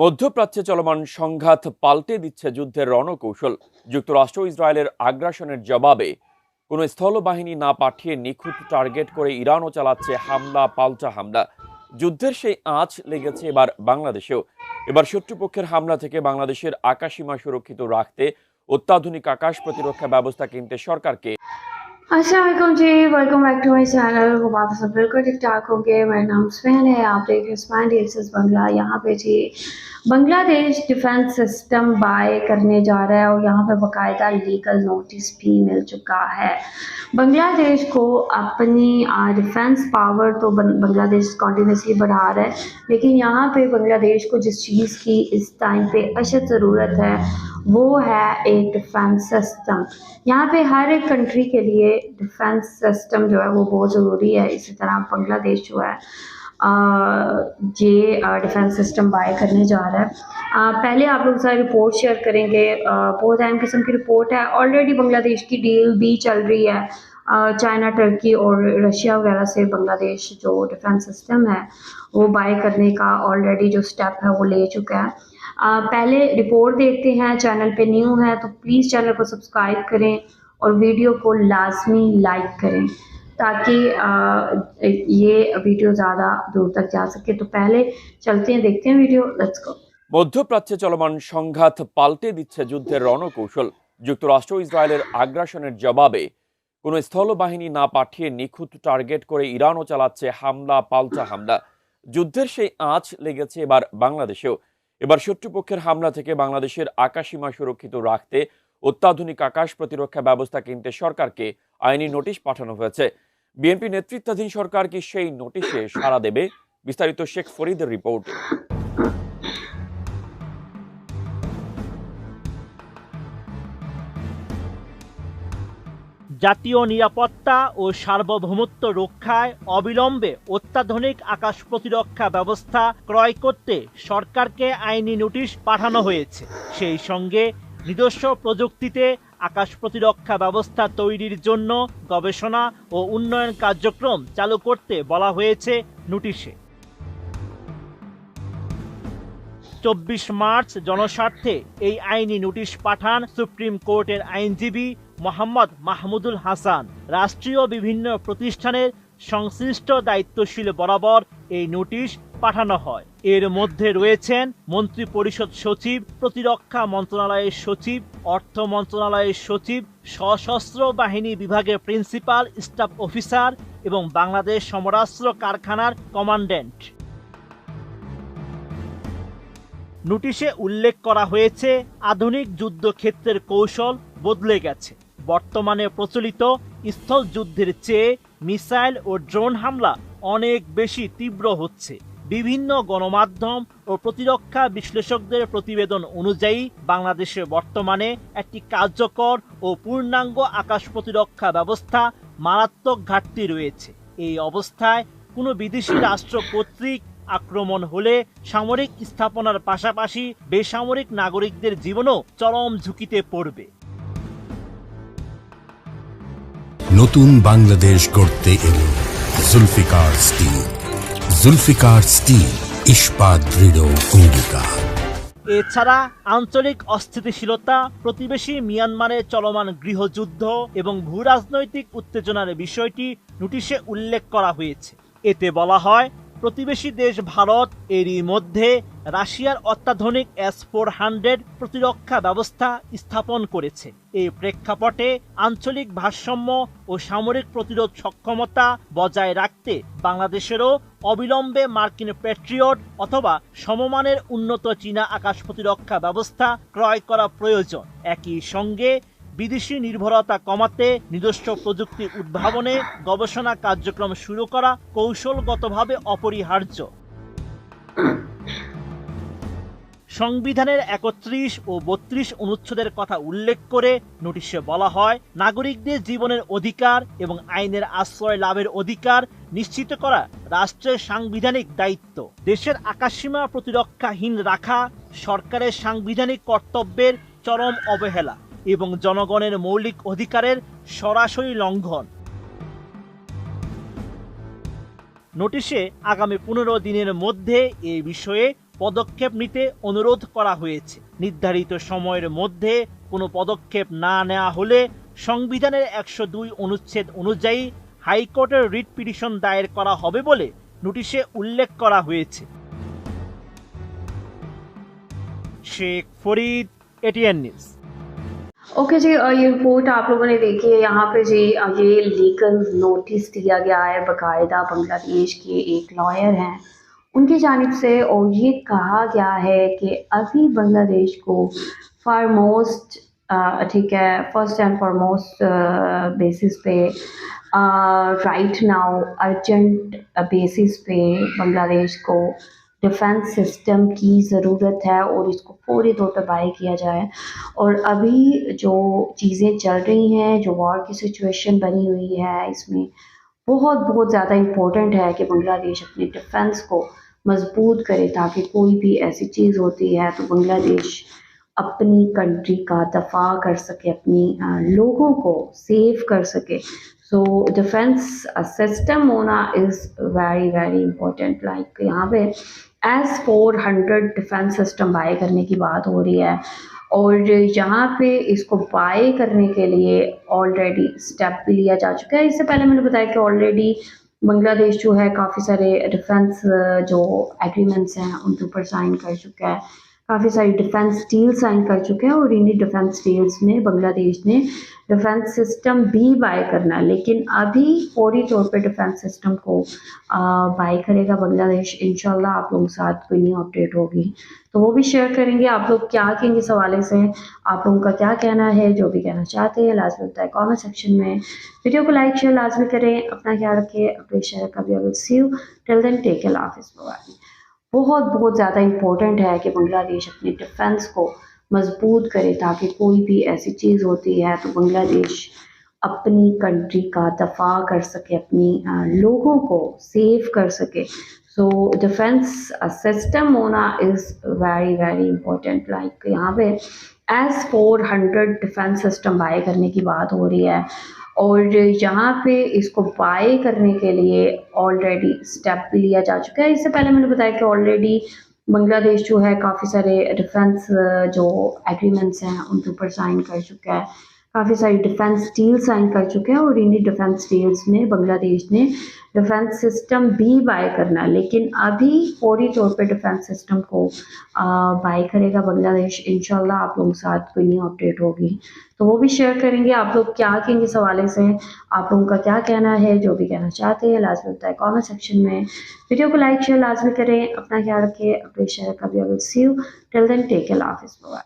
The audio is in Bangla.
মধ্যপ্রাচ্যে চলমান সংঘাত পাল্টে দিচ্ছে যুদ্ধের রণকৌশল। যুক্তরাষ্ট্র ইসরায়েলের আগ্রাসনের জবাবে কোনো স্থলবাহিনী না পাঠিয়ে নিখুঁত টার্গেট করে ইরানও চালাচ্ছে হামলা পাল্টা হামলা। যুদ্ধের সেই আঁচ লেগেছে এবার বাংলাদেশেও। এবার শত্রুপক্ষের হামলা থেকে বাংলাদেশের আকাশসীমা সুরক্ষিত রাখতে অত্যাধুনিক আকাশ প্রতিরক্ষা ব্যবস্থা কিনতে সরকারকে। अस्सलाम वालेकुम जी, welcome back to my channel. Hope आप सब बिल्कुल ठीक ठाक होंगे। मेरा नाम सुहैन है, आप देख रहे हैं स्माइल एक्सेस बंगला। यहाँ पे जी बांग्लादेश डिफेंस सिस्टम बाय करने जा रहा है और यहाँ पे बाकायदा लीगल नोटिस भी मिल चुका है। बांग्लादेश को अपनी डिफेंस पावर तो बांग्लादेश कॉन्टीन्यूसली बढ़ा रहा है, लेकिन यहाँ पे बांग्लादेश को जिस चीज़ की इस टाइम पे अशद ज़रूरत है वो है एक डिफेंस सिस्टम। यहाँ पे हर एक कंट्री के लिए डिफेंस सिस्टम जो है वो बहुत ज़रूरी है। इसी तरह बांग्लादेश जो है ये डिफेंस सिस्टम बाय करने जा रहा है। पहले आप लोग सारी रिपोर्ट शेयर करेंगे। बहुत अहम किस्म की रिपोर्ट है। ऑलरेडी बांग्लादेश की डील भी चल रही है चाइना, टर्की और रशिया वगैरह से। बांग्लादेश जो डिफेंस सिस्टम है वो बाय करने का ऑलरेडी जो स्टेप है वो ले चुका है। पहले रिपोर्ट देखते हैं। चैनल पे न्यू है तो प्लीज़ चैनल को सब्सक्राइब करें और वीडियो को लाजमी लाइक करें ताकि ये वीडियो ज़्यादा दूर तक जा सके। तो पहले चलते हैं, देखते हैं वीडियो। Let's go. মধ্যপ্রাচ্যে চলমান সংঘাত পাল্টে দিচ্ছে যুদ্ধের রণকৌশল। যুক্তরাষ্ট্র ইসরায়েলের আগ্রাসনের জবাবে কোনো স্থলবাহিনী না পাঠিয়ে নিখুঁত টার্গেট করে ইরানও চালাচ্ছে হামলা পাল্টা হামলা। যুদ্ধের সেই আঁচ লেগেছে এবার বাংলাদেশেও। এবার শত্রুপক্ষের হামলা থেকে বাংলাদেশের আকাশসীমা সুরক্ষিত রাখতে অত্যাধুনিক আকাশ প্রতিরক্ষা ব্যবস্থা কিনতে সরকারকে আইনি নোটিশ পাঠানো হয়েছে। বিএনপি নেতৃত্বাধীন সরকার কি সেই নোটিশে সাড়া দেবে? বিস্তারিত শেখ ফরিদের রিপোর্ট। জাতীয় নিরাপত্তা ও সার্বভৌমত্ব রক্ষায় অবিলম্বে অত্যাধুনিক আকাশ প্রতিরক্ষা ব্যবস্থা ক্রয় করতে সরকারকে আইনি নোটিশ পাঠানো হয়েছে। সেই সঙ্গে নিজস্ব প্রযুক্তিতে আকাশ প্রতিরক্ষা ব্যবস্থা তৈরির জন্য গবেষণা ও উন্নয়ন কার্যক্রম চালু করতে বলা হয়েছে নোটিশে। 24 মার্চ জনস্বার্থে এই আইনি নোটিশ পাঠান সুপ্রিম কোর্টের আইনজীবী মোহাম্মদ মাহমুদুল হাসান। রাষ্ট্রীয় বিভিন্ন প্রতিষ্ঠানের সংশ্লিষ্ট দায়িত্বশীল বরাবর এই নোটিশ পাঠানো হয়। এর মধ্যে রয়েছেন মন্ত্রিপরিষদ সচিব, প্রতিরক্ষা মন্ত্রণালয়ের সচিব, অর্থ মন্ত্রণালয়ের সচিব, সশস্ত্র বাহিনী বিভাগের প্রিন্সিপাল স্টাফ অফিসার এবং বাংলাদেশ সমরাস্ত্র কারখানার কমান্ড্যান্ট। নোটিশে উল্লেখ করা হয়েছে আধুনিক যুদ্ধক্ষেত্রের কৌশল বদলে গেছে। বর্তমানে প্রচলিত স্থল যুদ্ধের চেয়ে মিসাইল ও ড্রোন হামলা অনেক বেশি তীব্র হচ্ছে। বিভিন্ন গণমাধ্যম ও প্রতিরক্ষা বিশ্লেষকদের প্রতিবেদন অনুযায়ী বাংলাদেশে বর্তমানে একটি কার্যকর ও পূর্ণাঙ্গ আকাশ প্রতিরক্ষা ব্যবস্থা মারাত্মক ঘাটতি রয়েছে। এই অবস্থায় কোনো বিদেশি রাষ্ট্র কর্তৃক আক্রমণ হলে সামরিক স্থাপনার পাশাপাশি বেসামরিক নাগরিকদের জীবনও চরম ঝুঁকিতে পড়বে। নতুন বাংলাদেশ গড়তে এলো জুলফিকার স্টিল। জুলফিকার স্টিল, ইস্পাত দৃঢ় অঙ্গীকার। এছাড়া আঞ্চলিক অস্থিতিশীলতা, প্রতিবেশী মিয়ানমারে চলমান গৃহযুদ্ধ এবং ভূরাজনৈতিক উত্তেজনার বিষয়টি নোটিশে উল্লেখ করা হয়েছে। এতে বলা হয়, প্রতিবেশী দেশ ভারত এরই মধ্যে রাশিয়ার অত্যাধুনিক S-400 প্রতিরক্ষা ব্যবস্থা স্থাপন করেছে। এই প্রেক্ষাপটে আঞ্চলিক ভারসাম্য ও সামরিক প্রতিরোধ সক্ষমতা বজায় রাখতে বাংলাদেশেরও অবিলম্বে মার্কিন প্যাট্রিয়ট অথবা সমমানের উন্নত চীনা আকাশ প্রতিরক্ষা ব্যবস্থা ক্রয় করা প্রয়োজন। একই সঙ্গে বিদেশি নির্ভরতা কমাতে নিজস্ব প্রযুক্তি উদ্ভাবনে গবেষণা কার্যক্রম শুরু করা কৌশলগতভাবে অপরিহার্য। সংবিধানের 31 ও 32 অনুচ্ছেদের কথা উল্লেখ করে নোটিশে বলা হয়, নাগরিকদের জীবনের অধিকার এবং আইনের আশ্রয় লাভের অধিকার নিশ্চিত করা রাষ্ট্রের সাংবিধানিক দায়িত্ব। দেশের আকাশসীমা প্রতিরক্ষাহীন রাখা সরকারের সাংবিধানিক কর্তব্যের চরম অবহেলা এবং জনগণের মৌলিক অধিকারের সরাসরি লঙ্ঘন। নোটিশে আগামী 15 দিনের মধ্যে এ বিষয়ে পদক্ষেপ নিতে অনুরোধ করা হয়েছে। নির্ধারিত সময়ের মধ্যে কোনো পদক্ষেপ না নেওয়া হলে সংবিধানের 102 অনুচ্ছেদ অনুযায়ী হাইকোর্টের রিট পিটিশন দায়ের করা হবে বলে নোটিশে উল্লেখ করা হয়েছে। Sheikh Farid, ATN news. Okay जी, ये रिपोर्ट आप लोगों ने देखी है। यहाँ पे जी ये लीगल नोटिस दिया गया है बाकायदा बांग्लादेश के एक लॉयर हैं उनकी जानिब से, और ये कहा गया है कि अभी बांग्लादेश को फॉरमोस्ट ठीक है फर्स्ट एंड फॉरमोस्ट बेसिस पे राइट नाउ अर्जेंट बेसिस पे बांग्लादेश को डिफेंस सिस्टम की ज़रूरत है और इसको फौरी तौर पर बाय किया जाए। और अभी जो चीज़ें चल रही हैं, जो वॉर की सिचुएशन बनी हुई है, इसमें बहुत ज़्यादा इम्पोर्टेंट है कि बांग्लादेश अपने डिफेंस को मजबूत करे, ताकि कोई भी ऐसी चीज़ होती है तो बांग्लादेश अपनी कंट्री का दफा कर सके, अपनी लोगों को सेव कर सके। सो डिफेंस सिस्टम होना इज़ वेरी इम्पोर्टेंट। लाइक यहाँ पे S-400 डिफेंस सिस्टम बाय करने की बात हो रही है, और यहाँ पे इसको बाय करने के लिए ऑलरेडी स्टेप भी लिया जा चुका है। इससे पहले मैंने बताया कि ऑलरेडी बांग्लादेश जो है काफ़ी सारे डिफेंस जो एग्रीमेंट्स हैं उनके ऊपर साइन कर चुका है, काफ़ी सारी डिफेंस डील साइन कर चुके हैं, और इन्हीं डिफेंस डील्स में बांग्लादेश ने डिफेंस सिस्टम भी बाय करना है। लेकिन अभी फौरी तौर पे डिफेंस सिस्टम को बाय करेगा बांग्लादेश। इंशाल्लाह आप लोगों के साथ कोई न्यू अपडेट होगी तो वो भी शेयर करेंगे। आप लोग क्या कहेंगे इस हवाले से, आप लोगों का क्या कहना है, जो भी कहना चाहते हैं लाजमी बताएं कमेंट सेक्शन में। वीडियो को लाइक शेयर लाजमी करें, अपना ख्याल रखें, अपने शेयर का भी। Will see you till then, take care, हाफिज़। बहुत ज़्यादा इम्पोर्टेंट है कि बांग्लादेश अपने डिफेंस को मजबूत करे, ताकि कोई भी ऐसी चीज़ होती है तो बांग्लादेश अपनी कंट्री का दफा कर सके, अपनी लोगों को सेव कर सके। सो डिफेंस सिस्टम होना इज़ वेरी इम्पोर्टेंट। लाइक यहाँ पे S-400 डिफेंस सिस्टम बाय करने की बात हो रही है, और यहाँ पे इसको बाय करने के लिए ऑलरेडी स्टेप भी लिया जा चुका है। इससे पहले मैंने बताया कि ऑलरेडी बांग्लादेश जो है काफ़ी सारे डिफेंस जो एग्रीमेंट्स हैं उनके ऊपर साइन कर चुका है, काफ़ी सारी डिफेंस डील साइन कर चुके हैं, और इन्हीं डिफेंस डील्स में बांग्लादेश ने डिफेंस सिस्टम भी बाय करना है। लेकिन अभी फौरी तौर पे डिफेंस सिस्टम को बाय करेगा बांग्लादेश। इंशाल्लाह आप लोगों के साथ कोई न्यू अपडेट होगी तो वो भी शेयर करेंगे। आप लोग क्या कहेंगे इस हवाले से, आप लोगों का क्या कहना है, जो भी कहना चाहते हैं लाजमी बताएं कमेंट सेक्शन में। वीडियो को लाइक शेयर लाजमी करें, अपना ख्याल रखें, अपने शेयर का भी। Will see you till then, take care, हाफिज़।